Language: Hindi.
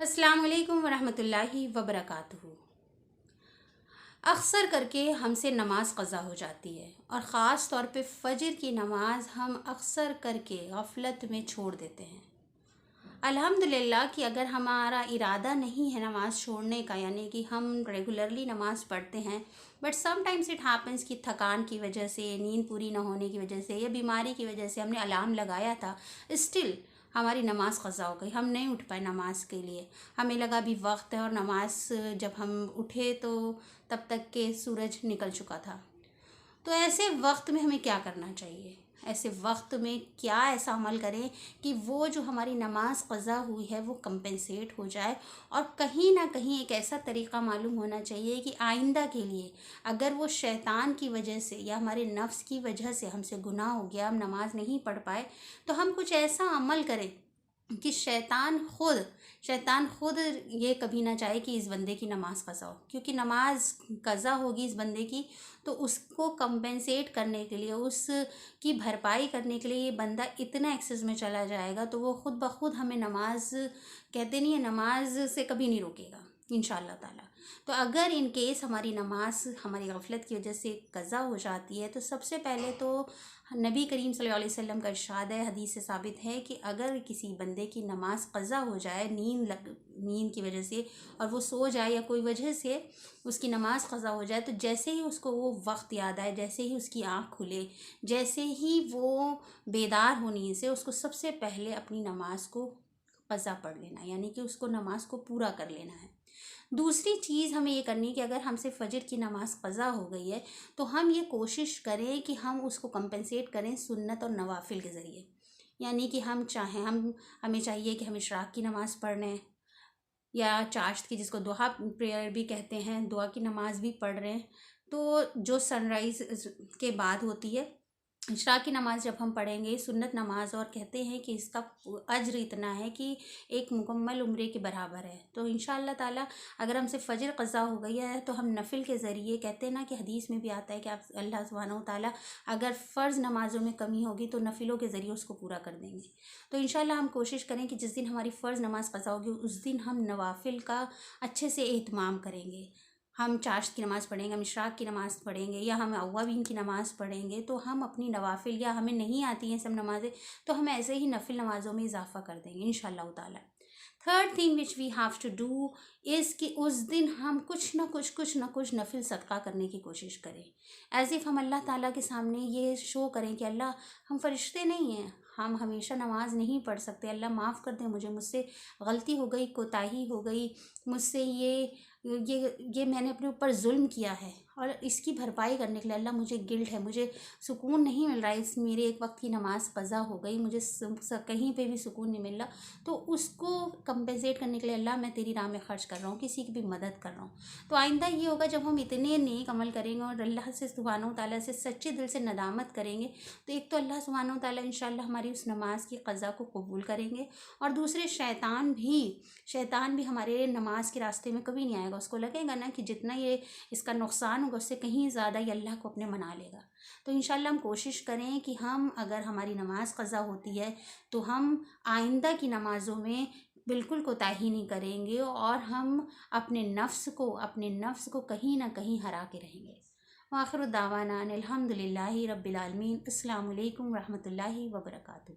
अस्सलाम वालेकुम वरहमतुल्लाहि वबरकातुहू। अक्सर करके हमसे नमाज क़ज़ा हो जाती है और ख़ास तौर पे फ़जर की नमाज हम अक्सर करके गफ़लत में छोड़ देते हैं। अल्हम्दुलिल्लाह कि अगर हमारा इरादा नहीं है नमाज़ छोड़ने का, यानी कि हम रेगुलरली नमाज़ पढ़ते हैं, बट समटाइम्स इट हैपेंस कि थकान की वजह से, नींद पूरी ना होने की वजह से या बीमारी की वजह से हमने अलार्म लगाया था, स्टिल हमारी नमाज़ क़ज़ा हो गई, हम नहीं उठ पाए नमाज के लिए। हमें लगा अभी वक्त है और नमाज जब हम उठे तो तब तक के सूरज निकल चुका था। तो ऐसे वक्त में हमें क्या करना चाहिए? ऐसे वक्त में क्या ऐसा अमल करें कि वो जो हमारी नमाज क़ज़ा हुई है वो कंपेंसेट हो जाए, और कहीं ना कहीं एक ऐसा तरीक़ा मालूम होना चाहिए कि आइंदा के लिए अगर वो शैतान की वजह से या हमारे नफ्स की वजह से हमसे गुनाह हो गया, हम नमाज नहीं पढ़ पाए, तो हम कुछ ऐसा अमल करें कि शैतान खुद ये कभी ना चाहे कि इस बंदे की नमाज़ क़ज़ा हो, क्योंकि नमाज क़ज़ा होगी इस बंदे की तो उसको कंपेंसेट करने के लिए, उसकी भरपाई करने के लिए ये बंदा इतना एक्सेस में चला जाएगा तो वो खुद ब खुद हमें नमाज, कहते नहीं है, नमाज से कभी नहीं रोकेगा इंशाअल्लाह ताला। तो अगर इन केस हमारी नमाज हमारी गफलत की वजह से क़ज़ा हो जाती है, तो सबसे पहले तो नबी करीम सल्लल्लाहु अलैहि वसल्लम का इरशाद है, हदीस से साबित है कि अगर किसी बंदे की नमाज क़ज़ा हो जाए नींद की वजह से, और वो सो जाए या कोई वजह से उसकी नमाज क़ज़ा हो जाए, तो जैसे ही उसको वो वक्त याद आए, जैसे ही उसकी आँख खुले, जैसे ही वो बेदार हो नींद से, उसको सबसे पहले अपनी नमाज को क़ज़ा पढ़ लेना, यानी कि उसको नमाज को पूरा कर लेना है। दूसरी चीज़ हमें ये करनी है कि अगर हमसे फ़जर की नमाज़ क़ज़ा हो गई है तो हम ये कोशिश करें कि हम उसको कंपनसेट करें सुन्नत और नवाफिल के ज़रिए। यानी कि हमें चाहिए कि हम इशराक की नमाज़ पढ़ लें, या चाश्त की, जिसको दुहा प्रेयर भी कहते हैं, दुआ की नमाज़ भी पढ़ रहे हैं, तो जो सनराइज़ के बाद होती है, इशराक की नमाज़ जब हम पढ़ेंगे सुन्नत नमाज, और कहते हैं कि इसका अज्र इतना है कि एक मुकम्मल उम्रे के बराबर है। तो इंशाअल्लाह ताला अगर हमसे फ़जर क़ज़ा हो गई है तो हम नफ़िल के ज़रिए, कहते हैं ना कि हदीस में भी आता है कि आप अल्लाह सुब्हानहू ताला अगर फ़र्ज़ नमाज़ों में कमी होगी तो नफ़िलों के ज़रिए उसको पूरा कर देंगे। तो इंशाअल्लाह हम कोशिश करें कि जिस दिन हमारी फ़र्ज़ नमाज़ क़ज़ा होगी उस दिन हम नवाफ़िल का अच्छे से एहतमाम करेंगे। हम चाश्त की नमाज़ पढ़ेंगे, हम इशराक की नमाज़ पढ़ेंगे, या हम अव्वाबीन की नमाज़ पढ़ेंगे, तो हम अपनी नवाफिल, या हमें नहीं आती हैं सब नमाज़ें तो हम ऐसे ही नफिल नमाज़ों में इजाफ़ा कर देंगे इंशाअल्लाह ताला। Third thing which we have to do is कि उस दिन हम कुछ ना कुछ नफिल सदका करने की कोशिश करें, एज़ इफ़ हम अल्लाह ताला के सामने ये शो करें कि अल्लाह, हम फरिश्ते नहीं हैं, हम हमेशा नमाज नहीं पढ़ सकते, अल्लाह माफ़ कर दे मुझसे गलती हो गई, कोताही हो गई मुझसे, ये मैंने अपने ऊपर जुल्म किया है, और इसकी भरपाई करने के लिए अल्लाह मुझे गिल्ट है, मुझे सुकून नहीं मिल रहा है, इस मेरे एक वक्त की नमाज़ क़ज़ा हो गई, मुझे कहीं पे भी सुकून नहीं मिल रहा, तो उसको कंपेंसेट करने के लिए अल्लाह मैं तेरी राह में ख़र्च कर रहा हूँ, किसी की भी मदद कर रहा हूँ। तो आइंदा ये होगा जब हम इतने नेक अमल करेंगे और अल्लाह से सुब्हानहू तआला से सच्चे दिल से नदामत करेंगे, तो एक तो अल्लाह सुब्हानहू तआला इंशाअल्लाह हमारी उस नमाज की क़ज़ा को कबूल करेंगे, और दूसरे शैतान भी हमारे नमाज के रास्ते में कभी नहीं आएगा। उसको लगेगा ना कि जितना ये इसका नुकसान होगा उससे कहीं ज़्यादा ये अल्लाह को अपने मना लेगा। तो इंशाअल्लाह हम कोशिश करें कि हम, अगर हमारी नमाज क़ज़ा होती है तो हम आइंदा की नमाज़ों में बिल्कुल कोताही नहीं करेंगे, और हम अपने नफ्स को कहीं ना कहीं हरा के रहेंगे। व आखिर दावाना अनिल हम्दुलिल्लाहि रब्बिल आलमीन। अस्सलामु अलैकुम रहमतुल्लाहि व बरकातुहू।